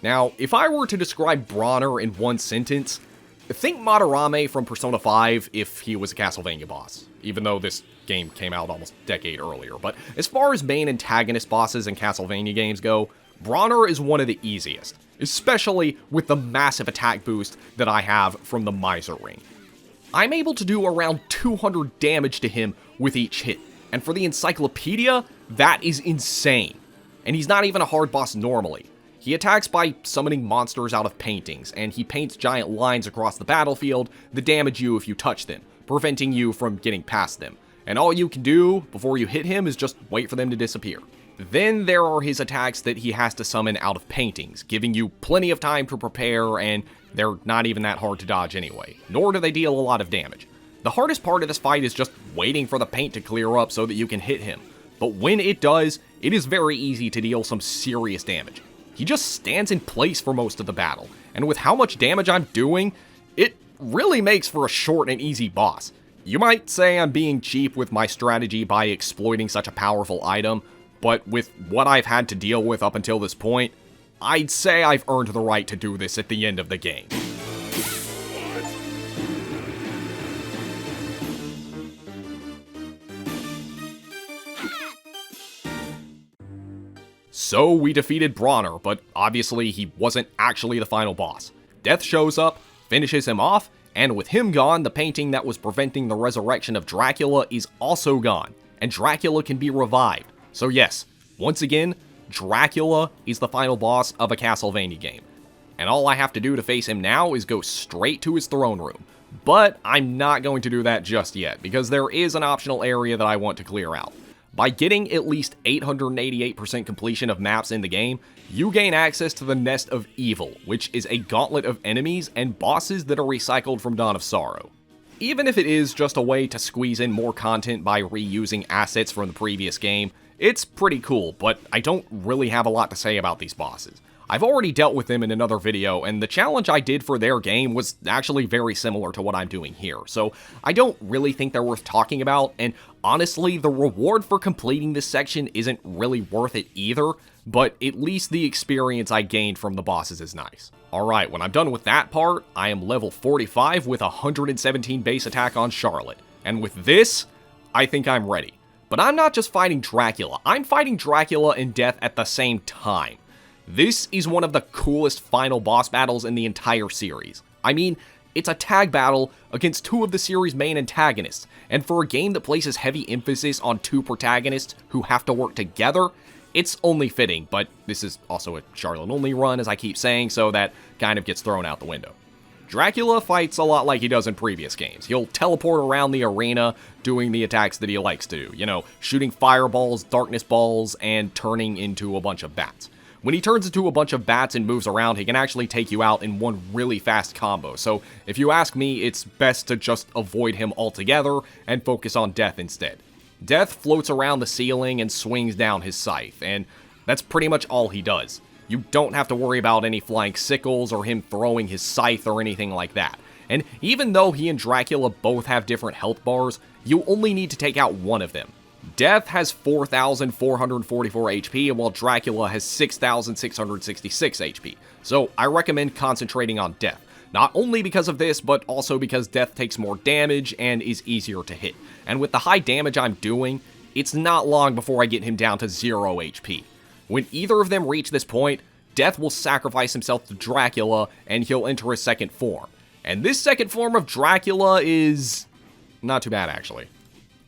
Now, if I were to describe Bronner in one sentence, think Madarame from Persona 5 if he was a Castlevania boss, even though this game came out almost a decade earlier. But as far as main antagonist bosses in Castlevania games go, Bronner is one of the easiest, especially with the massive attack boost that I have from the Miser Ring. I'm able to do around 200 damage to him with each hit, and for the Encyclopedia, that is insane. And he's not even a hard boss normally. He attacks by summoning monsters out of paintings, and he paints giant lines across the battlefield that damage you if you touch them, preventing you from getting past them. And all you can do before you hit him is just wait for them to disappear. Then there are his attacks that he has to summon out of paintings, giving you plenty of time to prepare, and they're not even that hard to dodge anyway, nor do they deal a lot of damage. The hardest part of this fight is just waiting for the paint to clear up so that you can hit him. But when it does, it is very easy to deal some serious damage. He just stands in place for most of the battle, and with how much damage I'm doing, it really makes for a short and easy boss. You might say I'm being cheap with my strategy by exploiting such a powerful item, but with what I've had to deal with up until this point, I'd say I've earned the right to do this at the end of the game. So we defeated Bronner, but obviously he wasn't actually the final boss. Death shows up, finishes him off, and with him gone, the painting that was preventing the resurrection of Dracula is also gone, and Dracula can be revived. So yes, once again, Dracula is the final boss of a Castlevania game. And all I have to do to face him now is go straight to his throne room. But I'm not going to do that just yet, because there is an optional area that I want to clear out. By getting at least 888% completion of maps in the game, you gain access to the Nest of Evil, which is a gauntlet of enemies and bosses that are recycled from Dawn of Sorrow. Even if it is just a way to squeeze in more content by reusing assets from the previous game, it's pretty cool, but I don't really have a lot to say about these bosses. I've already dealt with them in another video, and the challenge I did for their game was actually very similar to what I'm doing here, so I don't really think they're worth talking about, and honestly, the reward for completing this section isn't really worth it either, but at least the experience I gained from the bosses is nice. Alright, when I'm done with that part, I am level 45 with 117 base attack on Charlotte, and with this, I think I'm ready. But I'm not just fighting Dracula, I'm fighting Dracula and Death at the same time. This is one of the coolest final boss battles in the entire series. I mean, it's a tag battle against two of the series' main antagonists, and for a game that places heavy emphasis on two protagonists who have to work together, it's only fitting, but this is also a Charlotte-only run, as I keep saying, so that kind of gets thrown out the window. Dracula fights a lot like he does in previous games. He'll teleport around the arena, doing the attacks that he likes to do, you know, shooting fireballs, darkness balls, and turning into a bunch of bats. When he turns into a bunch of bats and moves around, he can actually take you out in one really fast combo, so if you ask me, it's best to just avoid him altogether and focus on Death instead. Death floats around the ceiling and swings down his scythe, and that's pretty much all he does. You don't have to worry about any flying sickles or him throwing his scythe or anything like that. And even though he and Dracula both have different health bars, you only need to take out one of them. Death has 4,444 HP, while Dracula has 6,666 HP, so I recommend concentrating on Death. Not only because of this, but also because Death takes more damage and is easier to hit. And with the high damage I'm doing, it's not long before I get him down to 0 HP. When either of them reach this point, Death will sacrifice himself to Dracula, and he'll enter his second form. And this second form of Dracula is not too bad, actually.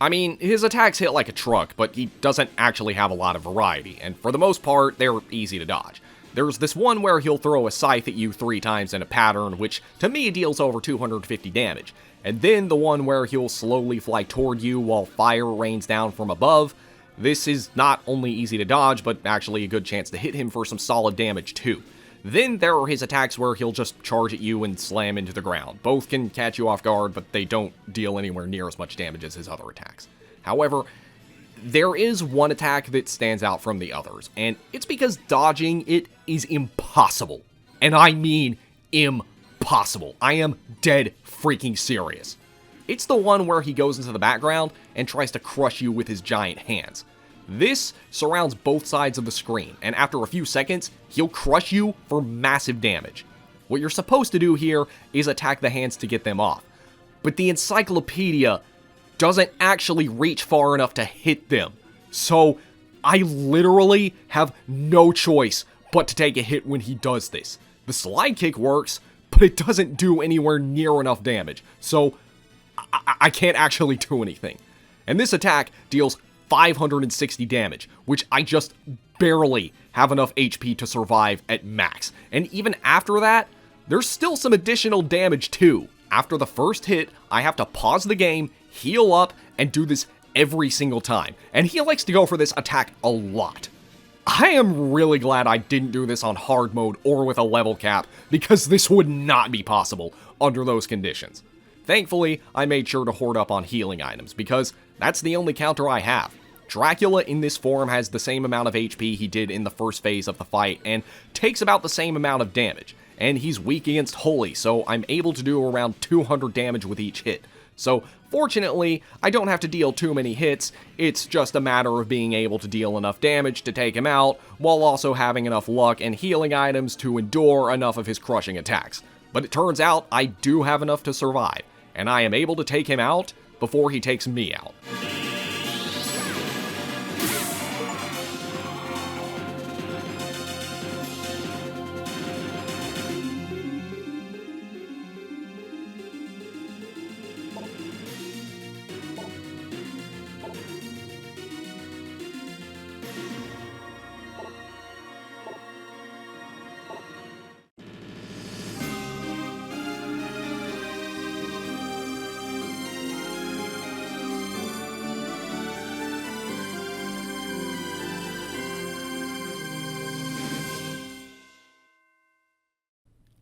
I mean, his attacks hit like a truck, but he doesn't actually have a lot of variety, and for the most part, they're easy to dodge. There's this one where he'll throw a scythe at you 3 times in a pattern, which to me deals over 250 damage, and then the one where he'll slowly fly toward you while fire rains down from above. This is not only easy to dodge, but actually a good chance to hit him for some solid damage too. Then there are his attacks where he'll just charge at you and slam into the ground. Both can catch you off guard, but they don't deal anywhere near as much damage as his other attacks. However, there is one attack that stands out from the others, and it's because dodging it is impossible. And I mean impossible. I am dead freaking serious. It's the one where he goes into the background and tries to crush you with his giant hands. This surrounds both sides of the screen, and after a few seconds, he'll crush you for massive damage. What you're supposed to do here is attack the hands to get them off, but the Encyclopedia doesn't actually reach far enough to hit them, so I literally have no choice but to take a hit when he does this. The slide kick works, but it doesn't do anywhere near enough damage, so I can't actually do anything. And this attack deals 560 damage, which I just barely have enough HP to survive at max. And even after that, there's still some additional damage too. After the first hit, I have to pause the game, heal up, and do this every single time. And he likes to go for this attack a lot. I am really glad I didn't do this on hard mode or with a level cap, because this would not be possible under those conditions. Thankfully, I made sure to hoard up on healing items, because that's the only counter I have. Dracula in this form has the same amount of HP he did in the first phase of the fight, and takes about the same amount of damage. And he's weak against Holy, so I'm able to do around 200 damage with each hit. So fortunately, I don't have to deal too many hits, it's just a matter of being able to deal enough damage to take him out, while also having enough luck and healing items to endure enough of his crushing attacks. But it turns out I do have enough to survive, and I am able to take him out before he takes me out.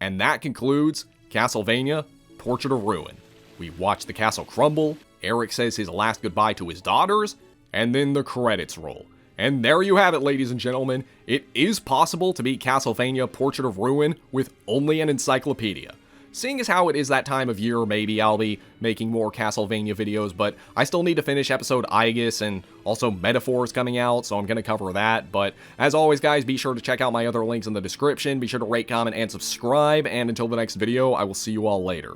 And that concludes Castlevania Portrait of Ruin. We watch the castle crumble, Eric says his last goodbye to his daughters, and then the credits roll. And there you have it, ladies and gentlemen. It is possible to beat Castlevania Portrait of Ruin with only an encyclopedia. Seeing as how it is that time of year, maybe I'll be making more Castlevania videos, but I still need to finish episode Aegis, and also Metaphor is coming out, so I'm going to cover that. But as always, guys, be sure to check out my other links in the description, be sure to rate, comment, and subscribe, and until the next video, I will see you all later.